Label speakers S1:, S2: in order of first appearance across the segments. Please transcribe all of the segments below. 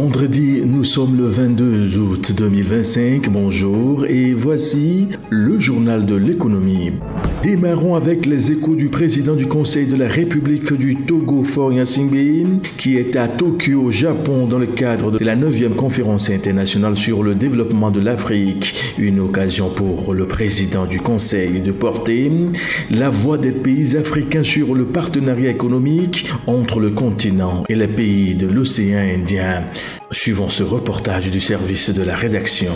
S1: Vendredi, nous sommes le 22 août 2025. Bonjour et voici le journal de l'économie. Démarrons avec les échos du président du Conseil de la République du Togo, Faure Gnassingbé, qui est à Tokyo, au Japon, dans le cadre de la 9e conférence internationale sur le développement de l'Afrique. Une occasion pour le président du Conseil de porter la voix des pays africains sur le partenariat économique entre le continent et les pays de l'océan Indien. Suivons ce reportage du service de la rédaction.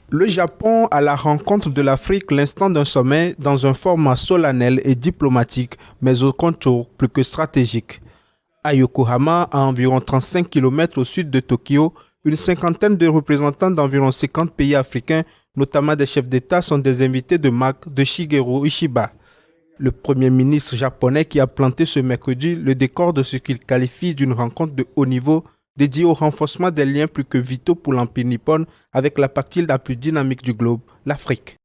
S2: Le Japon à la rencontre de l'Afrique l'instant d'un sommet dans un format solennel et diplomatique, mais au contour plus que stratégique. À Yokohama, à environ 35 km au sud de Tokyo, une cinquantaine de représentants d'environ 50 pays africains, notamment des chefs d'État, sont des invités de marque de Shigeru Ishiba. Le premier ministre japonais qui a planté ce mercredi le décor de ce qu'il qualifie d'une rencontre de haut niveau dédié au renforcement des liens plus que vitaux pour l'Empire nippon avec la partie la plus dynamique du globe, l'Afrique.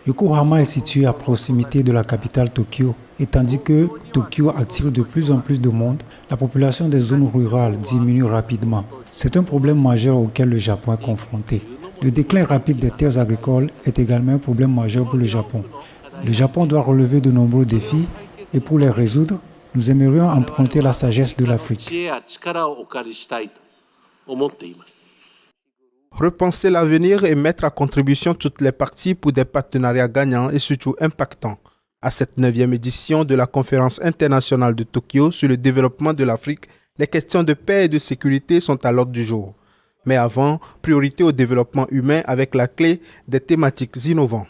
S3: Yokohama est situé à proximité de la capitale Tokyo, et tandis que Tokyo attire de plus en plus de monde, la population des zones rurales diminue rapidement. C'est un problème majeur auquel le Japon est confronté. Le déclin rapide des terres agricoles est également un problème majeur pour le Japon. Le Japon doit relever de nombreux défis, et pour les résoudre, nous aimerions emprunter la sagesse de l'Afrique.
S2: Repenser l'avenir et mettre à contribution toutes les parties pour des partenariats gagnants et surtout impactants. À cette 9e édition de la conférence internationale de Tokyo sur le développement de l'Afrique, les questions de paix et de sécurité sont à l'ordre du jour. Mais avant, priorité au développement humain avec la clé des thématiques innovantes.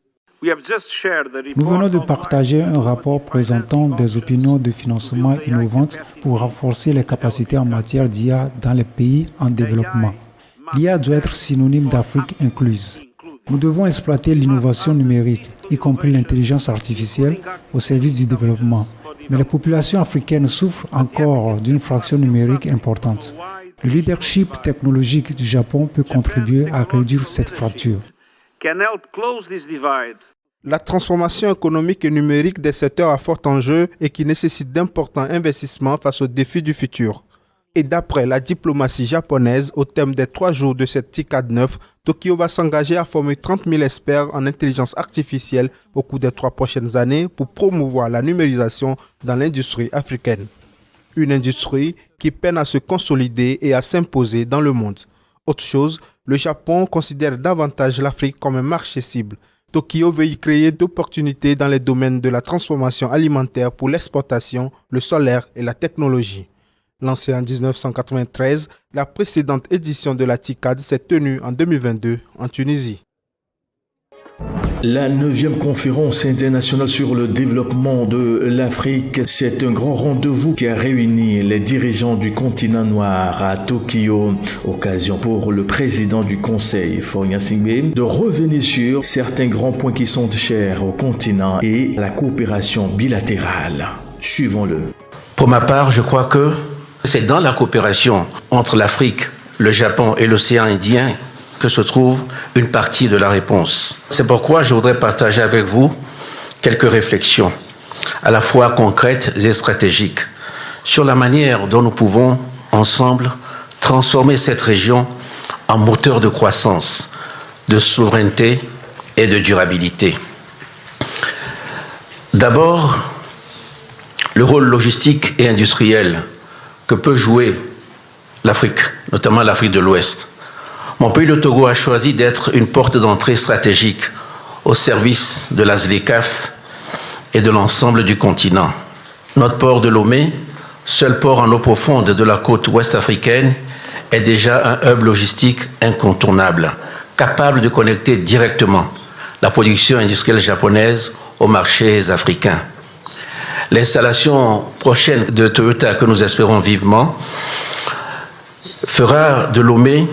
S3: Nous venons de partager un rapport présentant des opinions de financement innovantes pour renforcer les capacités en matière d'IA dans les pays en développement. L'IA doit être synonyme d'Afrique incluse. Nous devons exploiter l'innovation numérique, y compris l'intelligence artificielle, au service du développement. Mais les populations africaines souffrent encore d'une fraction numérique importante. Le leadership technologique du Japon peut contribuer à réduire cette fracture.
S2: La transformation économique et numérique des secteurs à fort enjeu et qui nécessite d'importants investissements face aux défis du futur. Et d'après la diplomatie japonaise, au thème des 3 jours de cette TICAD 9, Tokyo va s'engager à former 30 000 experts en intelligence artificielle au cours des 3 prochaines années pour promouvoir la numérisation dans l'industrie africaine. Une industrie qui peine à se consolider et à s'imposer dans le monde. Autre chose, le Japon considère davantage l'Afrique comme un marché cible. Tokyo veut y créer d'opportunités dans les domaines de la transformation alimentaire pour l'exportation, le solaire et la technologie. Lancée en 1993, la précédente édition de la TICAD s'est tenue en 2022 en Tunisie.
S1: La 9e conférence internationale sur le développement de l'Afrique, c'est un grand rendez-vous qui a réuni les dirigeants du continent noir à Tokyo. Occasion pour le président du Conseil, Faure Gnassingbé, de revenir sur certains grands points qui sont chers au continent et la coopération bilatérale. Suivons-le.
S4: Pour ma part, je crois que c'est dans la coopération entre l'Afrique, le Japon et l'océan Indien que se trouve une partie de la réponse. C'est pourquoi je voudrais partager avec vous quelques réflexions, à la fois concrètes et stratégiques, sur la manière dont nous pouvons, ensemble, transformer cette région en moteur de croissance, de souveraineté et de durabilité. D'abord, le rôle logistique et industriel que peut jouer l'Afrique, notamment l'Afrique de l'Ouest. Mon pays, le Togo, a choisi d'être une porte d'entrée stratégique au service de la ZLECAf et de l'ensemble du continent. Notre port de Lomé, seul port en eau profonde de la côte ouest africaine, est déjà un hub logistique incontournable, capable de connecter directement la production industrielle japonaise aux marchés africains. L'installation prochaine de Toyota, que nous espérons vivement, fera de Lomé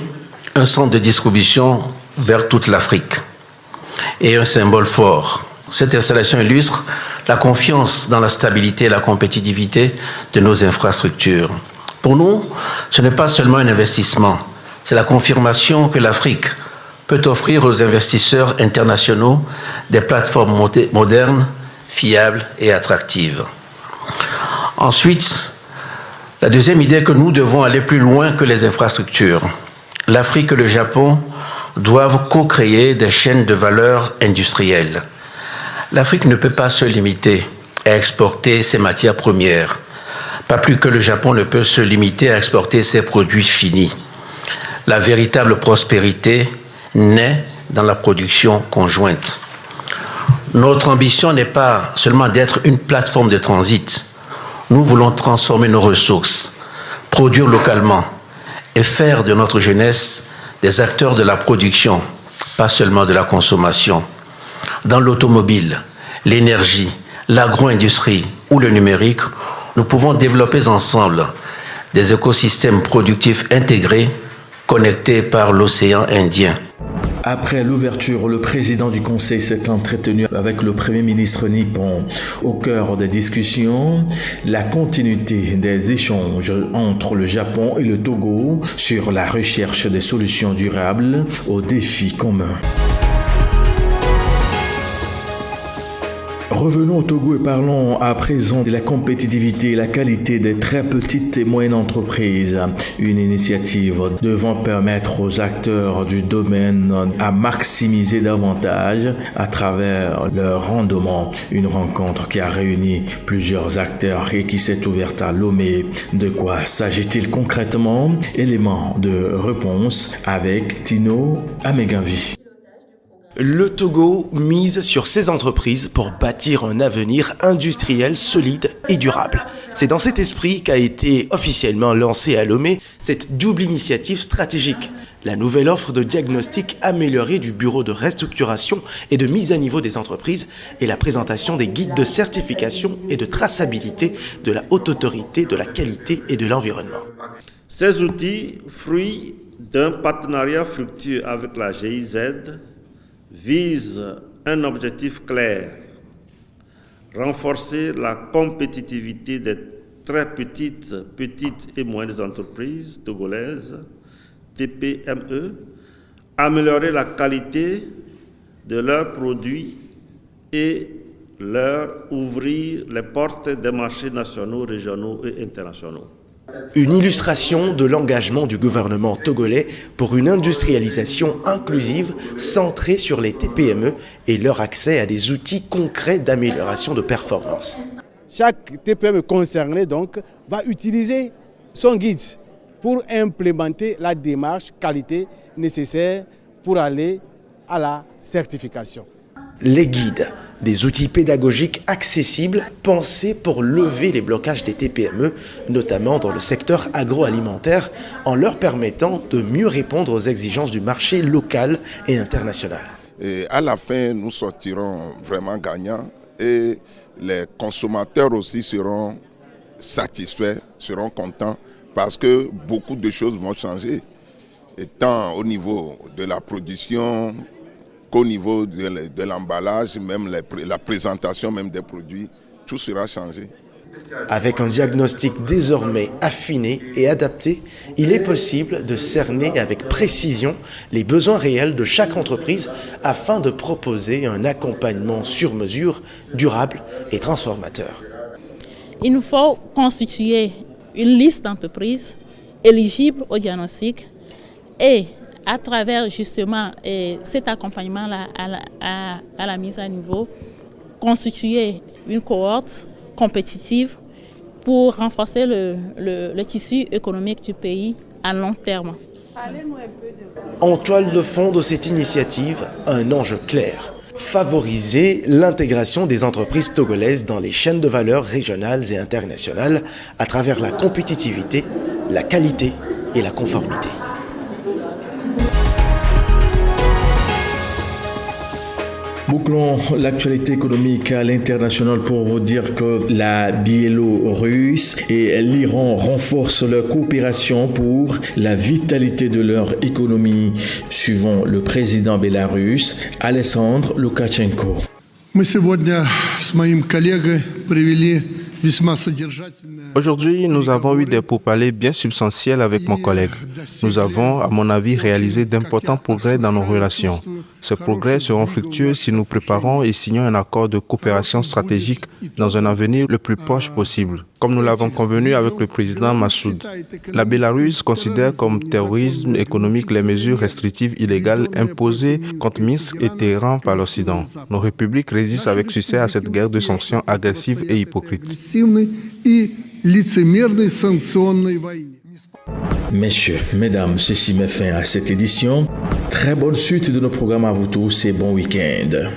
S4: un centre de distribution vers toute l'Afrique et un symbole fort. Cette installation illustre la confiance dans la stabilité et la compétitivité de nos infrastructures. Pour nous, ce n'est pas seulement un investissement, c'est la confirmation que l'Afrique peut offrir aux investisseurs internationaux des plateformes modernes, fiables et attractives. Ensuite, La deuxième idée est que nous devons aller plus loin que les infrastructures. L'Afrique et le Japon doivent co-créer des chaînes de valeur industrielles. L'Afrique ne peut pas se limiter à exporter ses matières premières, pas plus que le Japon ne peut se limiter à exporter ses produits finis. La véritable prospérité naît dans la production conjointe. Notre ambition n'est pas seulement d'être une plateforme de transit. Nous voulons transformer nos ressources, produire localement et faire de notre jeunesse des acteurs de la production, pas seulement de la consommation. Dans l'automobile, l'énergie, l'agro-industrie ou le numérique, nous pouvons développer ensemble des écosystèmes productifs intégrés, connectés par l'océan Indien.
S1: Après l'ouverture, le président du Conseil s'est entretenu avec le Premier ministre nippon. Au cœur des discussions, la continuité des échanges entre le Japon et le Togo sur la recherche des solutions durables aux défis communs. Revenons au Togo et parlons à présent de la compétitivité et la qualité des très petites et moyennes entreprises. Une initiative devant permettre aux acteurs du domaine à maximiser davantage à travers leur rendement. Une rencontre qui a réuni plusieurs acteurs et qui s'est ouverte à Lomé. De quoi s'agit-il concrètement? Élément de réponse avec Tino Amegavi.
S5: Le Togo mise sur ses entreprises pour bâtir un avenir industriel solide et durable. C'est dans cet esprit qu'a été officiellement lancée à Lomé cette double initiative stratégique. La nouvelle offre de diagnostic amélioré du bureau de restructuration et de mise à niveau des entreprises et la présentation des guides de certification et de traçabilité de la Haute Autorité de la qualité et de l'environnement.
S6: Ces outils, fruits d'un partenariat fructueux avec la GIZ, vise un objectif clair, renforcer la compétitivité des très petites et moyennes entreprises togolaises, TPME, améliorer la qualité de leurs produits et leur ouvrir les portes des marchés nationaux, régionaux et internationaux.
S5: Une illustration de l'engagement du gouvernement togolais pour une industrialisation inclusive centrée sur les TPME et leur accès à des outils concrets d'amélioration de performance.
S7: Chaque TPME concerné donc va utiliser son guide pour implémenter la démarche qualité nécessaire pour aller à la certification.
S5: Les guides, des outils pédagogiques accessibles pensés pour lever les blocages des TPME, notamment dans le secteur agroalimentaire, en leur permettant de mieux répondre aux exigences du marché local et international.
S8: Et à la fin, nous sortirons vraiment gagnants et les consommateurs aussi seront satisfaits, seront contents parce que beaucoup de choses vont changer, et tant au niveau de la production qu'au niveau de l'emballage, même la présentation même des produits, tout sera changé.
S5: Avec un diagnostic désormais affiné et adapté, il est possible de cerner avec précision les besoins réels de chaque entreprise afin de proposer un accompagnement sur mesure, durable et transformateur.
S9: Il nous faut constituer une liste d'entreprises éligibles au diagnostic et à travers justement cet accompagnement-là à la mise à niveau, constituer une cohorte compétitive pour renforcer le tissu économique du pays à long terme.
S5: En toile de fond de cette initiative, un enjeu clair: favoriser l'intégration des entreprises togolaises dans les chaînes de valeur régionales et internationales à travers la compétitivité, la qualité et la conformité.
S1: Bouclons l'actualité économique à l'international pour vous dire que la Biélorusse et l'Iran renforcent leur coopération pour la vitalité de leur économie, suivant le président bélarusse Alexandre Loukachenko.
S2: Aujourd'hui, nous avons eu des pourparlers bien substantiels avec mon collègue. Nous avons, à mon avis, réalisé d'importants progrès dans nos relations. Ces progrès seront fructueux si nous préparons et signons un accord de coopération stratégique dans un avenir le plus proche possible. comme nous l'avons convenu avec le président Massoud. La Bélarus considère comme terrorisme économique les mesures restrictives illégales imposées contre Minsk et Téhéran par l'Occident. Nos républiques résistent avec succès à cette guerre de sanctions agressives et hypocrites.
S1: Messieurs, mesdames, ceci met fin à cette édition. Très bonne suite de nos programmes à vous tous et bon week-end.